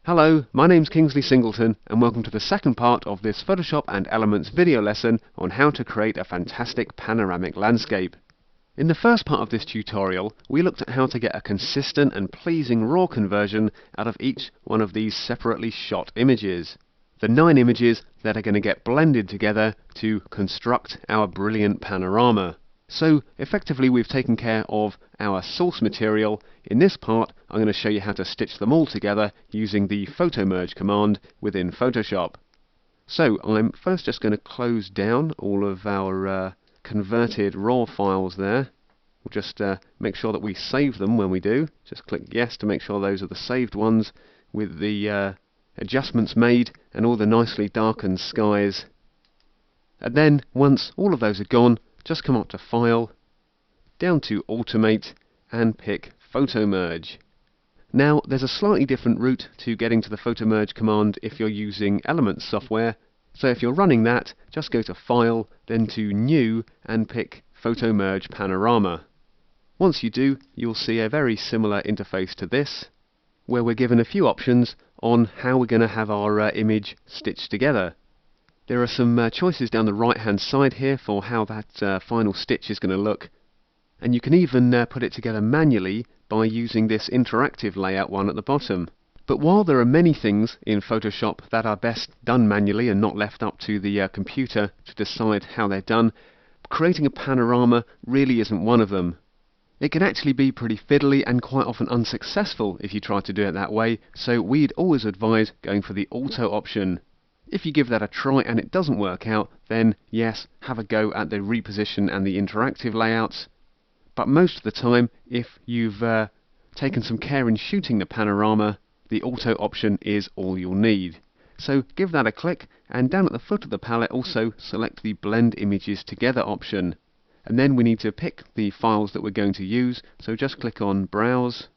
Hello, my name's Kingsley Singleton and welcome to the second part of this Photoshop and Elements video lesson on how to create a fantastic panoramic landscape. In the first part of this tutorial, we looked at how to get a consistent and pleasing raw conversion out of each one of these separately shot images. The 9 images that are going to get blended together to construct our brilliant panorama. So effectively we've taken care of our source material. In this part I'm going to show you how to stitch them all together using the photo merge command within Photoshop. So I'm first just going to close down all of our converted raw files there. We'll just make sure that we save them when we do. Just click yes to make sure those are the saved ones with the adjustments made and all the nicely darkened skies. And then once all of those are gone, just come up to File, down to Automate, and pick Photo Merge. Now, there's a slightly different route to getting to the Photo Merge command if you're using Elements software. So if you're running that, just go to File, then to New, and pick Photo Merge Panorama. Once you do, you'll see a very similar interface to this, where we're given a few options on how we're going to have our image stitched together. There are some choices down the right hand side here for how that final stitch is going to look, and you can even put it together manually by using this interactive layout one at the bottom. But while there are many things in Photoshop that are best done manually and not left up to the computer to decide how they're done, creating a panorama really isn't one of them. It can actually be pretty fiddly and quite often unsuccessful if you try to do it that way, so we'd always advise going for the auto option. If you give that a try and it doesn't work out, then yes, have a go at the reposition and the interactive layouts. But most of the time, if you've taken some care in shooting the panorama, the auto option is all you'll need. So give that a click, and down at the foot of the palette also select the Blend Images Together option. And then we need to pick the files that we're going to use, so just click on Browse.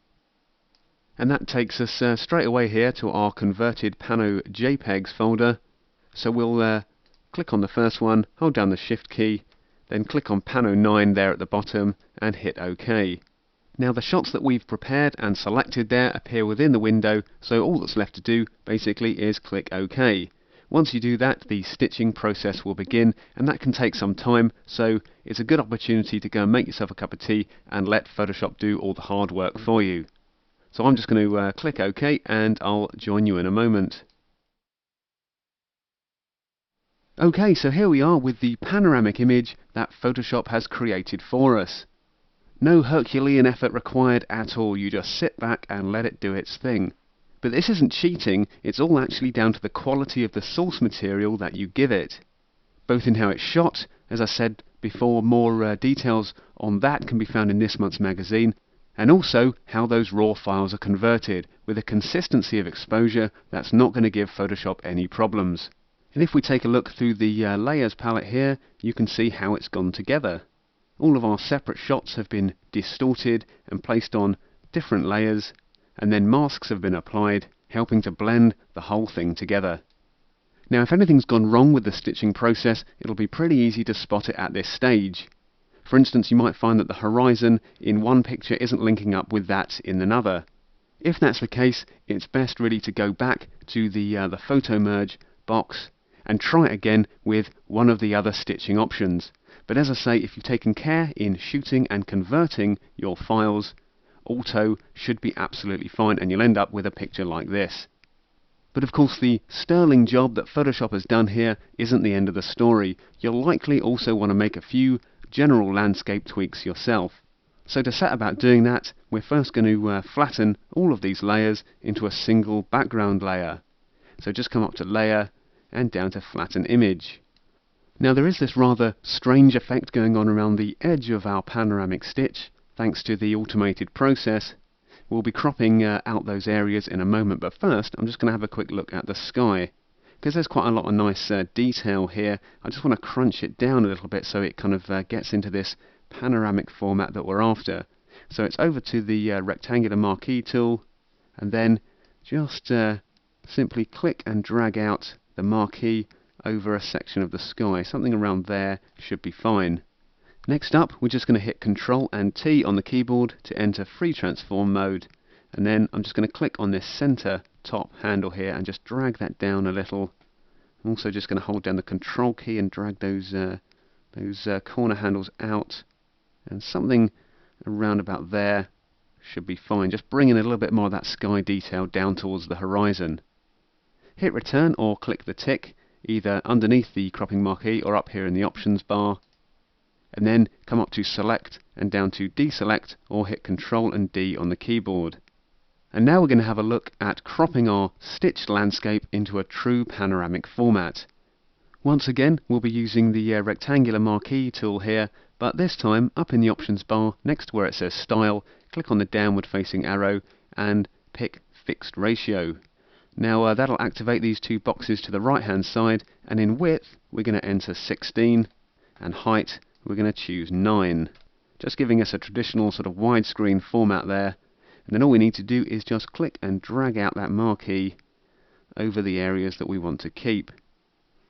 And that takes us straight away here to our converted Pano JPEGs folder. So we'll click on the first one, hold down the Shift key, then click on Pano 9 there at the bottom and hit OK. Now the shots that we've prepared and selected there appear within the window, so all that's left to do basically is click OK. Once you do that, the stitching process will begin, and that can take some time, so it's a good opportunity to go and make yourself a cup of tea and let Photoshop do all the hard work for you. So I'm just going to click OK and I'll join you in a moment. OK, so here we are with the panoramic image that Photoshop has created for us. No Herculean effort required at all, you just sit back and let it do its thing. But this isn't cheating, it's all actually down to the quality of the source material that you give it. Both in how it's shot, as I said before, more details on that can be found in this month's magazine, and also how those raw files are converted, with a consistency of exposure that's not going to give Photoshop any problems. And if we take a look through the Layers palette here, you can see how it's gone together. All of our separate shots have been distorted and placed on different layers, and then masks have been applied, helping to blend the whole thing together. Now if anything's gone wrong with the stitching process, it'll be pretty easy to spot it at this stage. For instance, you might find that the horizon in one picture isn't linking up with that in another. If that's the case, it's best really to go back to the photo merge box and try it again with one of the other stitching options. But as I say, if you've taken care in shooting and converting your files, auto should be absolutely fine and you'll end up with a picture like this. But of course the sterling job that Photoshop has done here isn't the end of the story. You'll likely also want to make a few general landscape tweaks yourself. So to set about doing that, we're first going to flatten all of these layers into a single background layer. So just come up to Layer and down to Flatten Image. Now there is this rather strange effect going on around the edge of our panoramic stitch, thanks to the automated process. We'll be cropping out those areas in a moment, but first I'm just going to have a quick look at the sky. Because there's quite a lot of nice detail here, I just want to crunch it down a little bit so it kind of gets into this panoramic format that we're after. So it's over to the rectangular marquee tool, and then just simply click and drag out the marquee over a section of the sky. Something around there should be fine. Next up, we're just going to hit Ctrl and T on the keyboard to enter free transform mode, and then I'm just going to click on this center top handle here and just drag that down a little. I'm also just going to hold down the control key and drag those corner handles out, and something around about there should be fine. Just bringing a little bit more of that sky detail down towards the horizon. Hit return or click the tick either underneath the cropping marquee or up here in the options bar, and then come up to select and down to deselect, or hit Ctrl and D on the keyboard. And now we're going to have a look at cropping our stitched landscape into a true panoramic format. Once again, we'll be using the rectangular marquee tool here, but this time up in the options bar next to where it says style, click on the downward facing arrow and pick fixed ratio. Now that'll activate these two boxes to the right hand side, and in width we're going to enter 16 and height we're going to choose 9, just giving us a traditional sort of widescreen format there. And then all we need to do is just click and drag out that marquee over the areas that we want to keep.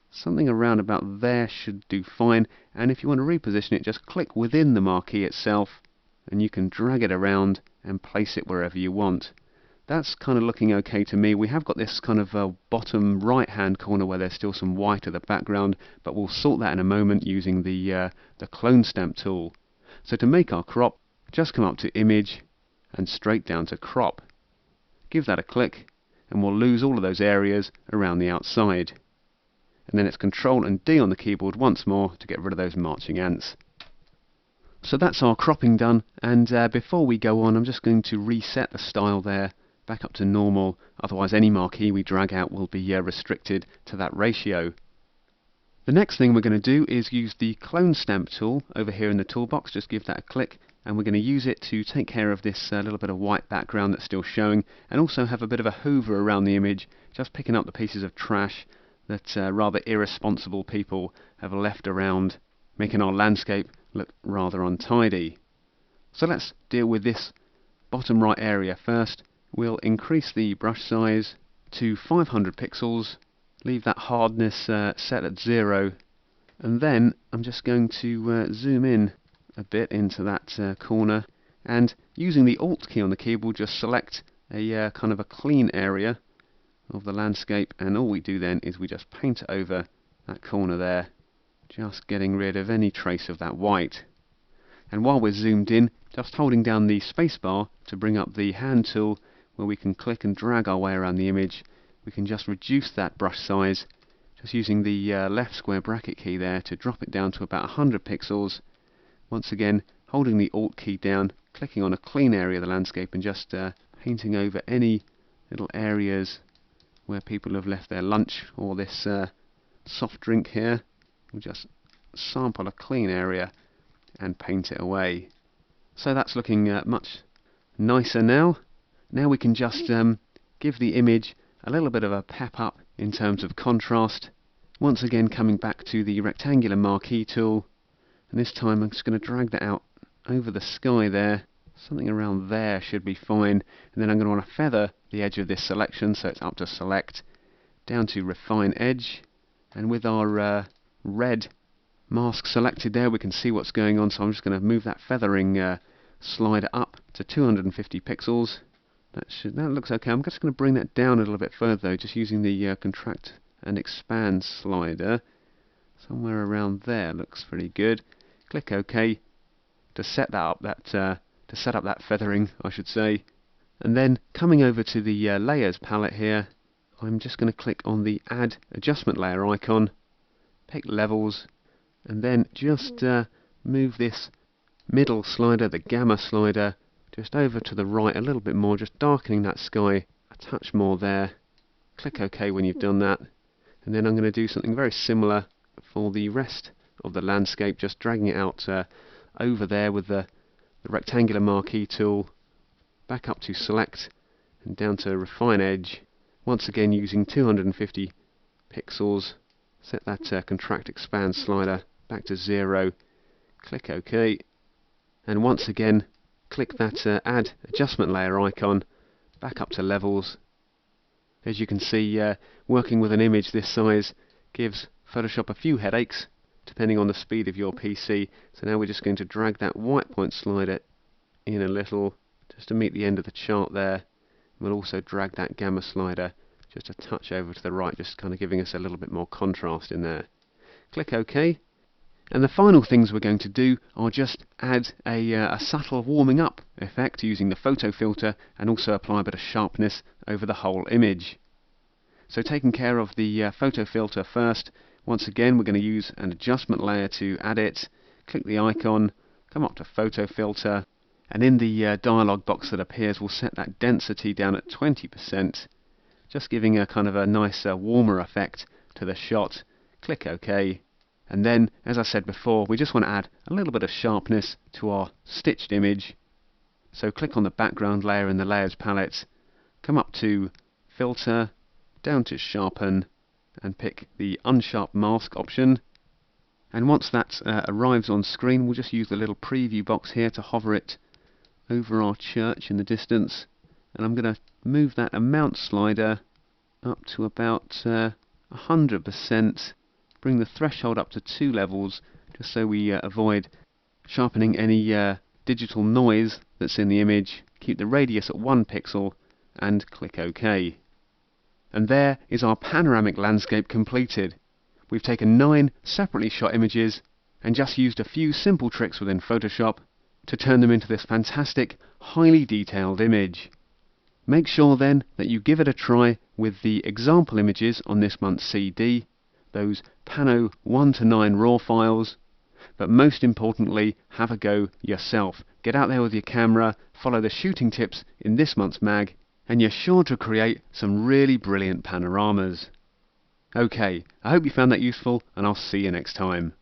Something around about there should do fine, and if you want to reposition it, just click within the marquee itself and you can drag it around and place it wherever you want. That's kind of looking okay to me. We have got this kind of bottom right hand corner where there's still some white at the background, but we'll sort that in a moment using the clone stamp tool. So to make our crop, just come up to image and straight down to crop. Give that a click and we'll lose all of those areas around the outside. And then it's Ctrl and D on the keyboard once more to get rid of those marching ants. So that's our cropping done, and before we go on I'm just going to reset the style there back up to normal, otherwise any marquee we drag out will be restricted to that ratio. The next thing we're going to do is use the clone stamp tool over here in the toolbox. Just give that a click and we're going to use it to take care of this little bit of white background that's still showing, and also have a bit of a hoover around the image, just picking up the pieces of trash that rather irresponsible people have left around, making our landscape look rather untidy. So let's deal with this bottom right area first. We'll increase the brush size to 500 pixels, leave that hardness set at 0, and then I'm just going to zoom in a bit into that corner, and using the Alt key on the keyboard just select a kind of a clean area of the landscape, and all we do then is we just paint over that corner there, just getting rid of any trace of that white. And while we're zoomed in, just holding down the spacebar to bring up the hand tool where we can click and drag our way around the image, we can just reduce that brush size, just using the left square bracket key there to drop it down to about 100 pixels. Once again, holding the Alt key down, clicking on a clean area of the landscape and just painting over any little areas where people have left their lunch or this soft drink here. We'll just sample a clean area and paint it away. So that's looking much nicer now. Now we can just give the image a little bit of a pep up in terms of contrast. Once again coming back to the rectangular marquee tool, and this time I'm just going to drag that out over the sky there. Something around there should be fine, and then I'm going to want to feather the edge of this selection, so it's up to select, down to refine edge, and with our red mask selected there we can see what's going on, so I'm just going to move that feathering slider up to 250 pixels. That looks okay. I'm just going to bring that down a little bit further though, just using the contract and expand slider. Somewhere around there looks pretty good. Click OK to set that up, to set up that feathering, I should say. And then coming over to the layers palette here, I'm just going to click on the add adjustment layer icon, pick levels, and then just move this middle slider, the gamma slider, just over to the right a little bit more, just darkening that sky a touch more there. Click OK when you've done that, and then I'm going to do something very similar for the rest of the landscape, just dragging it out over there with the rectangular marquee tool, back up to select and down to refine edge, once again using 250 pixels. Set that contract expand slider back to 0, click OK, and once again click that add adjustment layer icon, back up to levels. As you can see, working with an image this size gives Photoshop a few headaches depending on the speed of your PC. So now we're just going to drag that white point slider in a little just to meet the end of the chart there, We'll also drag that gamma slider just a touch over to the right, just kind of giving us a little bit more contrast in there. Click OK. And the final things we're going to do are just add a subtle warming up effect using the photo filter, and also apply a bit of sharpness over the whole image. So taking care of the photo filter first, once again we're going to use an adjustment layer to add it. Click the icon, come up to photo filter, and in the dialog box that appears we'll set that density down at 20%, just giving a kind of a nice warmer effect to the shot. Click OK. And then, as I said before, we just want to add a little bit of sharpness to our stitched image. So click on the background layer in the Layers palette, come up to Filter, down to Sharpen, and pick the Unsharp Mask option. And once that arrives on screen, we'll just use the little preview box here to hover it over our church in the distance. And I'm going to move that amount slider up to about 100%. Bring the threshold up to 2 levels, just so we avoid sharpening any digital noise that's in the image. Keep the radius at 1 pixel and click OK. And there is our panoramic landscape completed. We've taken 9 separately shot images and just used a few simple tricks within Photoshop to turn them into this fantastic, highly detailed image. Make sure then that you give it a try with the example images on this month's CD, those Pano 1 to 9 raw files, but most importantly, have a go yourself. Get out there with your camera, follow the shooting tips in this month's mag, and you're sure to create some really brilliant panoramas. Okay, I hope you found that useful, and I'll see you next time.